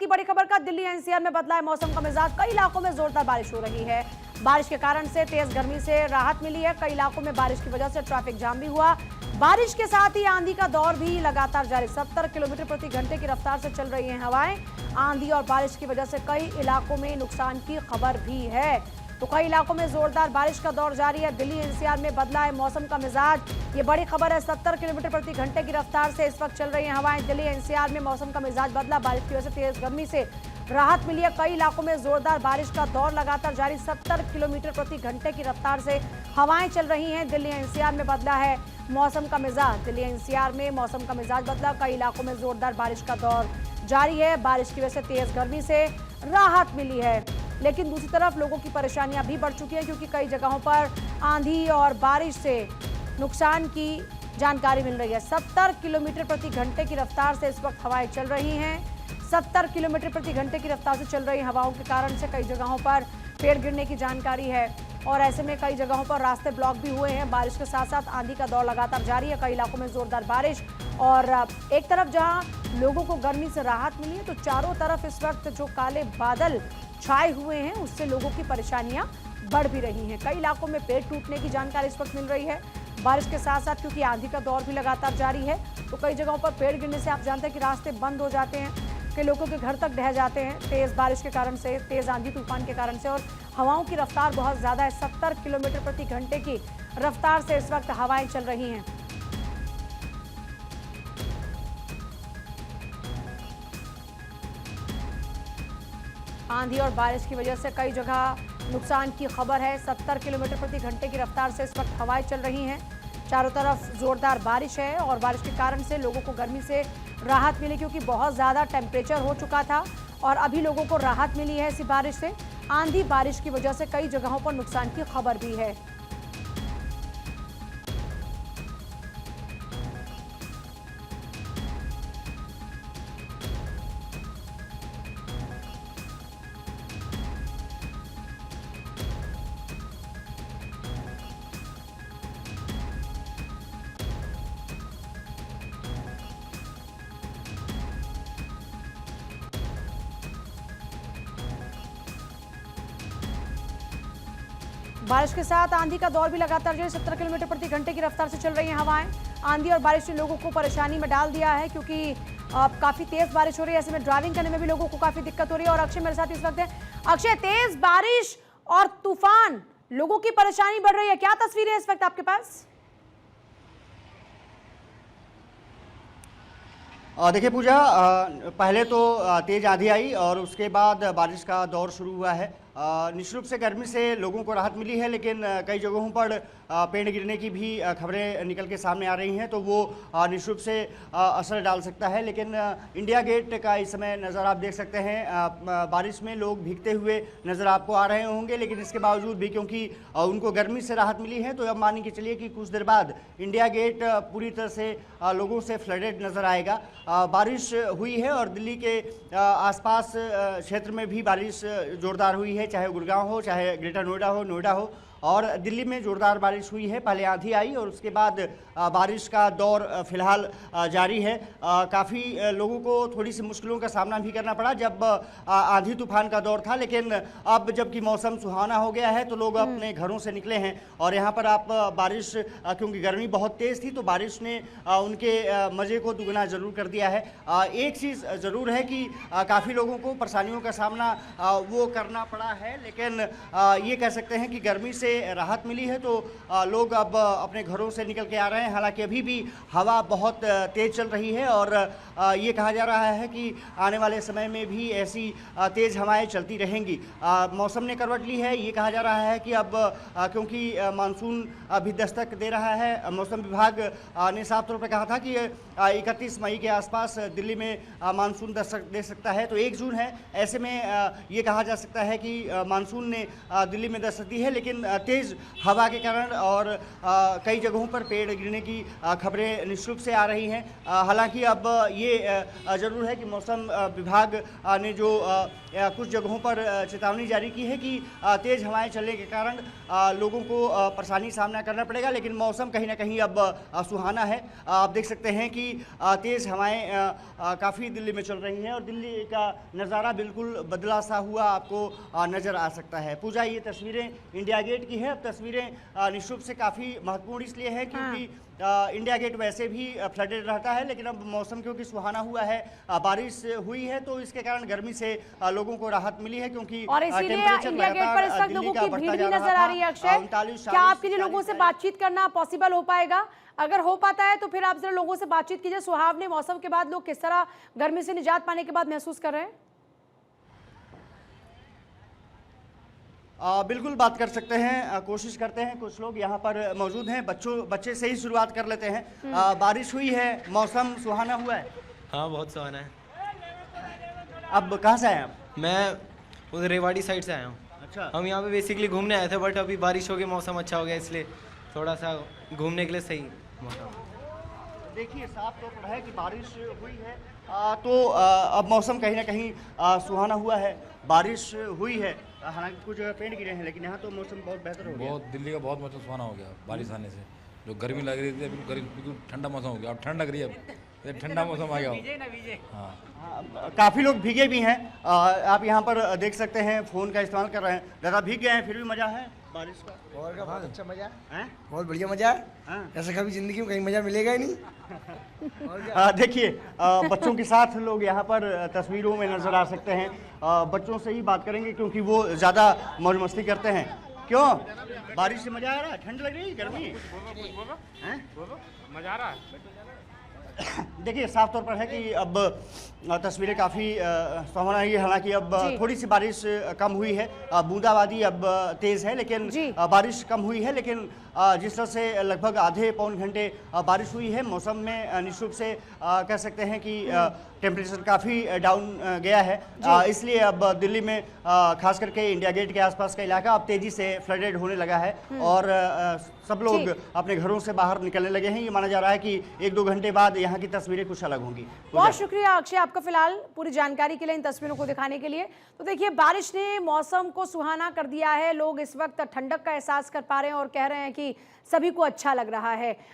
की बड़ी खबर का दिल्ली एनसीआर में बदला है मौसम का मिजाज। कई इलाकों में जोरदार बारिश हो रही है। बारिश के कारण से तेज गर्मी से राहत मिली है। कई इलाकों में बारिश की वजह से ट्रैफिक जाम भी हुआ। बारिश के साथ ही आंधी का दौर भी लगातार जारी। 70 किलोमीटर प्रति घंटे की रफ्तार से चल रही हैं हवाएं। आंधी और बारिश की वजह से कई इलाकों में नुकसान की खबर भी है। तो कई इलाकों में जोरदार बारिश का दौर जारी है। दिल्ली एनसीआर में बदला है मौसम का मिजाज। ये बड़ी खबर है। 70 किलोमीटर प्रति घंटे की रफ्तार से इस वक्त चल रही हैं हवाएं। दिल्ली एनसीआर में मौसम का मिजाज बदला। बारिश की वजह से तेज गर्मी से राहत मिली है। कई इलाकों में जोरदार बारिश का दौर लगातार जारी। 70 किलोमीटर प्रति घंटे की रफ्तार से हवाएं चल रही हैं। दिल्ली एनसीआर में बदला है मौसम का मिजाज। दिल्ली एनसीआर में मौसम का मिजाज बदला। कई इलाकों में जोरदार बारिश का दौर जारी है। बारिश की वजह से तेज गर्मी से राहत मिली है, लेकिन दूसरी तरफ लोगों की परेशानियां भी बढ़ चुकी हैं, क्योंकि कई जगहों पर आंधी और बारिश से नुकसान की जानकारी मिल रही है। 70 किलोमीटर प्रति घंटे की रफ्तार से इस वक्त हवाएं चल रही हैं। 70 किलोमीटर प्रति घंटे की रफ्तार से चल रही हवाओं के कारण से कई जगहों पर पेड़ गिरने की जानकारी है, और ऐसे में कई जगहों पर रास्ते ब्लॉक भी हुए हैं। बारिश के साथ साथ आंधी का दौर लगातार जारी है। कई इलाकों में जोरदार बारिश, और एक तरफ जहां लोगों को गर्मी से राहत मिली है, तो चारों तरफ इस वक्त जो काले बादल छाए हुए हैं उससे लोगों की परेशानियां बढ़ भी रही हैं। कई इलाकों में पेड़ टूटने की जानकारी इस वक्त मिल रही है। बारिश के साथ साथ क्योंकि आंधी का दौर भी लगातार जारी है, तो कई जगहों पर पेड़ गिरने से आप जानते हैं कि रास्ते बंद हो जाते हैं, कई लोगों के घर तक ढह जाते हैं तेज बारिश के कारण से, तेज आंधी तूफान के कारण से। और हवाओं की रफ्तार बहुत ज्यादा है। 70 किलोमीटर प्रति घंटे की रफ्तार से इस वक्त हवाएं चल रही हैं। आंधी और बारिश की वजह से कई जगह नुकसान की खबर है। 70 किलोमीटर प्रति घंटे की रफ्तार से इस वक्त हवाएं चल रही हैं। चारों तरफ जोरदार बारिश है, और बारिश के कारण से लोगों को गर्मी से राहत मिली, क्योंकि बहुत ज़्यादा टेम्परेचर हो चुका था, और अभी लोगों को राहत मिली है इसी बारिश से। आंधी बारिश की वजह से कई जगहों पर नुकसान की खबर भी है। बारिश के साथ आंधी का दौर भी लगातार जारी। 70 किलोमीटर प्रति घंटे की रफ्तार से चल रही हैं हवाएं। आंधी और बारिश ने लोगों को परेशानी में डाल दिया है, क्योंकि काफी तेज बारिश हो रही है। ऐसे में ड्राइविंग करने में भी लोगों को काफी दिक्कत हो रही है। और अक्षय मेरे साथ इस वक्त है। अक्षय, तेज बारिश और तूफान, लोगों की परेशानी बढ़ रही है, क्या तस्वीरें इस वक्त आपके पास? देखिए पूजा, पहले तो तेज आंधी आई और उसके बाद बारिश का दौर शुरू हुआ है। निश्चित रूप से गर्मी से लोगों को राहत मिली है, लेकिन कई जगहों पर पेड़ गिरने की भी खबरें निकल के सामने आ रही हैं, तो वो निश्चित रूप से असर डाल सकता है। लेकिन इंडिया गेट का इस समय नज़र आप देख सकते हैं। बारिश में लोग भीगते हुए नज़र आपको आ रहे होंगे, लेकिन इसके बावजूद भी क्योंकि उनको गर्मी से राहत मिली है, तो अब मान के चलिए कि कुछ देर बाद इंडिया गेट पूरी तरह से लोगों से फ्लडेड नज़र आएगा। बारिश हुई है, और दिल्ली के आसपास क्षेत्र में भी बारिश ज़ोरदार हुई है, चाहे गुड़गांव हो, चाहे ग्रेटर नोएडा हो। और दिल्ली में जोरदार बारिश हुई है। पहले आंधी आई और उसके बाद बारिश का दौर फिलहाल जारी है। काफ़ी लोगों को थोड़ी सी मुश्किलों का सामना भी करना पड़ा जब आंधी तूफान का दौर था, लेकिन अब जबकि मौसम सुहाना हो गया है, तो लोग अपने घरों से निकले हैं। और यहाँ पर आप बारिश, क्योंकि गर्मी बहुत तेज़ थी, तो बारिश ने उनके मज़े को दुगना ज़रूर कर दिया है। एक चीज़ ज़रूर है कि काफ़ी लोगों को परेशानियों का सामना वो करना पड़ा है, लेकिन ये कह सकते हैं कि गर्मी से राहत मिली है, तो लोग अब अपने घरों से निकल के आ रहे हैं। हालांकि अभी भी हवा बहुत तेज़ चल रही है, और ये कहा जा रहा है कि आने वाले समय में भी ऐसी तेज़ हवाएं चलती रहेंगी। मौसम ने करवट ली है। ये कहा जा रहा है कि अब क्योंकि मानसून अभी दस्तक दे रहा है, मौसम विभाग ने साफ तौर पर कहा था कि 31 मई के आसपास दिल्ली में मानसून दस्तक दे सकता है, तो 1 जून है। ऐसे में ये कहा जा सकता है कि मानसून ने दिल्ली में दस्तक दी है, लेकिन तेज़ हवा के कारण और कई जगहों पर पेड़ गिरने की खबरें निश्चित रूप से आ रही हैं। हालांकि अब ये ज़रूर है कि मौसम विभाग ने जो कुछ जगहों पर चेतावनी जारी की है कि तेज़ हवाएं चलने के कारण लोगों को परेशानी सामना करना पड़ेगा, लेकिन मौसम कहीं ना कहीं अब सुहाना है। आप देख सकते हैं कि तेज़ हवाएं काफ़ी दिल्ली में चल रही हैं और दिल्ली का नज़ारा बिल्कुल बदला सा हुआ आपको नज़र आ सकता है। पूजा, ये तस्वीरें इंडिया गेट की है। अब तस्वीरें निश्चित से काफ़ी महत्वपूर्ण इसलिए है क्योंकि इंडिया गेट वैसे भी फ्लडेड रहता है, लेकिन अब मौसम क्योंकि सुहाना हुआ है, बारिश हुई है, तो इसके कारण गर्मी से लोगों को राहत मिली है क्योंकि और इसीलिए इंडिया गेट पर इस वक्त लोगों की भीड़ भी नजर आ रही है। अक्षय, क्या आपके लिए लोगों से बातचीत करना पॉसिबल हो पाएगा? अगर हो पाता है तो फिर आप जरा लोगों से बातचीत कीजिए। सुहावने मौसम के बाद लोग किस तरह गर्मी से निजात पाने के बाद महसूस कर रहे हैं? बिल्कुल बात कर सकते हैं, कोशिश करते हैं। कुछ लोग यहाँ पर मौजूद हैं। बच्चे से ही शुरुआत कर लेते हैं। बारिश हुई है, मौसम सुहाना हुआ है। हाँ, बहुत सुहाना है। अब कहाँ से आए आप? मैं उधर रेवाड़ी साइड से आया हूँ। अच्छा, हम यहाँ पे बेसिकली घूमने आए थे, बट अभी बारिश हो गई, मौसम अच्छा हो गया, इसलिए थोड़ा सा घूमने के लिए सही मौसम। देखिए साफ तौर पर है कि बारिश हुई है, तो अब मौसम कहीं ना कहीं सुहाना हुआ है। बारिश हुई है, हालांकि कुछ जगह पेड़ गिरे हैं, लेकिन यहाँ तो मौसम बहुत बेहतर हो गया। बहुत दिल्ली का बहुत मौसम सुहाना हो गया बारिश आने से। जो गर्मी लग रही थी बिल्कुल ठंडा मौसम हो गया। अब ठंड लग रही है, अब ठंडा मौसम आ गया। हाँ, काफ़ी लोग भीगे भी हैं। आप यहाँ पर देख सकते हैं, फ़ोन का इस्तेमाल कर रहे हैं। ज़्यादा भीग गए हैं, फिर भी मज़ा है बारिश का। और का बहुत अच्छा मजा हैं? बहुत बढ़िया मजा है। हाँ। ऐसा कभी जिंदगी में कहीं मजा मिलेगा ही नहीं। और क्या देखिए बच्चों के साथ लोग यहाँ पर तस्वीरों में नज़र आ सकते हैं। बच्चों से ही बात करेंगे क्योंकि वो ज़्यादा मौज मस्ती करते हैं। क्यों बारिश से मज़ा आ रहा है? ठंड लग रही है, गर्मी हैं? मजा आ रहा है। देखिए साफ तौर पर है कि अब तस्वीरें काफ़ी सुहाना है। हालांकि अब थोड़ी सी बारिश कम हुई है, बूंदाबांदी अब तेज़ है, लेकिन बारिश कम हुई है। लेकिन जिस तरह से लगभग आधे पौन घंटे बारिश हुई है, मौसम में निश्चित रूप से कह सकते हैं कि टेम्परेचर काफ़ी डाउन गया है। इसलिए अब दिल्ली में खास करके इंडिया गेट के आसपास का इलाका अब तेज़ी से फ्लडेड होने लगा है और सब लोग अपने घरों से बाहर निकलने लगे हैं। ये माना जा रहा है कि 1-2 घंटे बाद यहाँ की तस्वीरें कुछ अलग होंगी। बहुत शुक्रिया अक्षय आपका फिलहाल पूरी जानकारी के लिए, इन तस्वीरों को दिखाने के लिए। तो देखिए, बारिश ने मौसम को सुहाना कर दिया है। लोग इस वक्त ठंडक का एहसास कर पा रहे हैं और कह रहे हैं कि सभी को अच्छा लग रहा है।